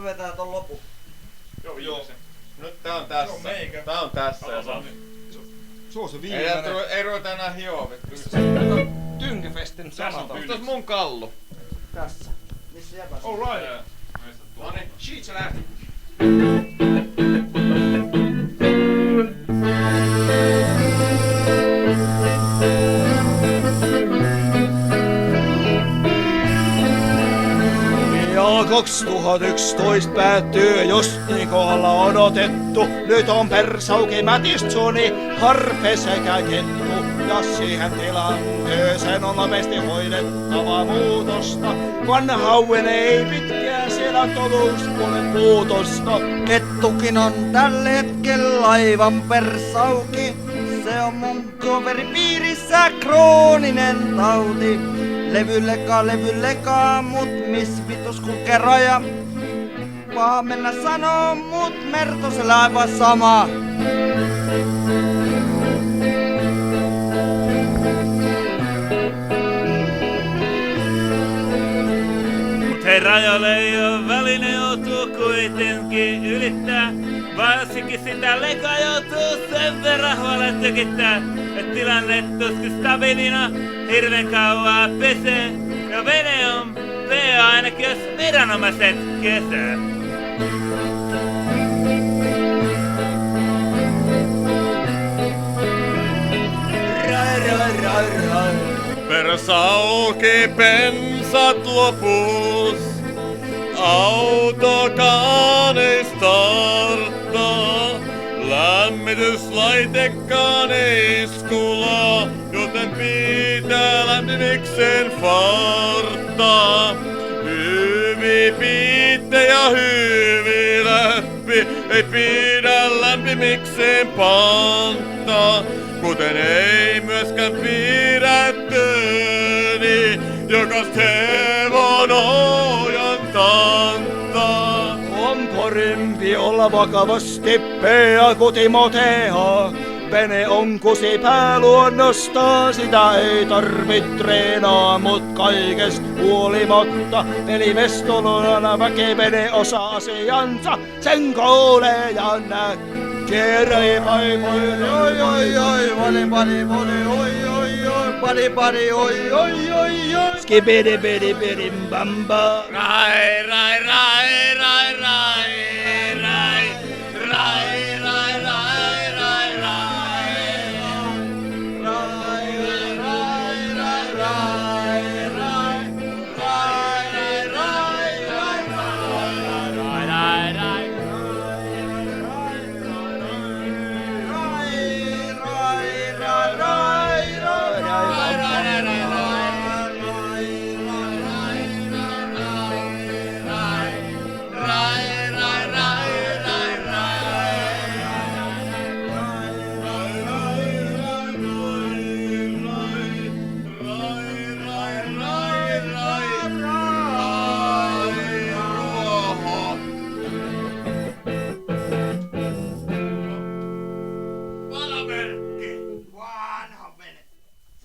vetää ton lopun. Joo. Nyt tää on tässä. Se on meikä. Tää on tässä. Se on se Ei viimeinen. ei ruveta enää hioa vittu. Tynkefestin Tässä on sanata. Onks tos mun kallu? Tässä. Missä jäpäs? Alright. Noniin, sheet sä lähti. Ja 2011 päättyy just niin kuin ollaan odotettu. Nyt on Persauki, Mätistoni, Harpe sekä Kettu. Ja siihen tilanteeseen on nopeasti hoidettava muutosta. Vanhauen ei pitkään siellä talouspuolen puutosta. Kettukin on tällä hetkellä aivan persauki. Se on mun kaveripiirissä krooninen tauti. Levy lekaa, mut miss vitus kulkee raja. Paha mennä sanoo, mut Mertosella aivan sama. Se rajalle ei oo väline joutuu kuitenkin ylittää. Varsinkin sitä leka joutuu sen verran huolen tykittää. Et tilanne tuskin stabiilina hirven kauaa pesee. Ja vene on PA ainakin jos viranomaiset kesää. Persauki pensat lopus. Autokaan ei starttaa. Lämmityslaitekaan ei skulaa. Joten pitää lämpimikseen farttaa. Hyvi piitte ja hyvi läppi. Ei pidä lämpimikseen pantaa. Kuten ei myöskään pidä tööni, jokas hevon ojan kantaa. On parempi olla vakavasti PA kuin Timotea. Vene on kusipää luonnosta, sitä ei tarvit treenaa, mut kaikest huolimatta pelivestolona väkevene osaa asiansa, sen kuulee ja näkee. Oi oi. Skibidi bidi bidim bamba. Rai, rai, rai.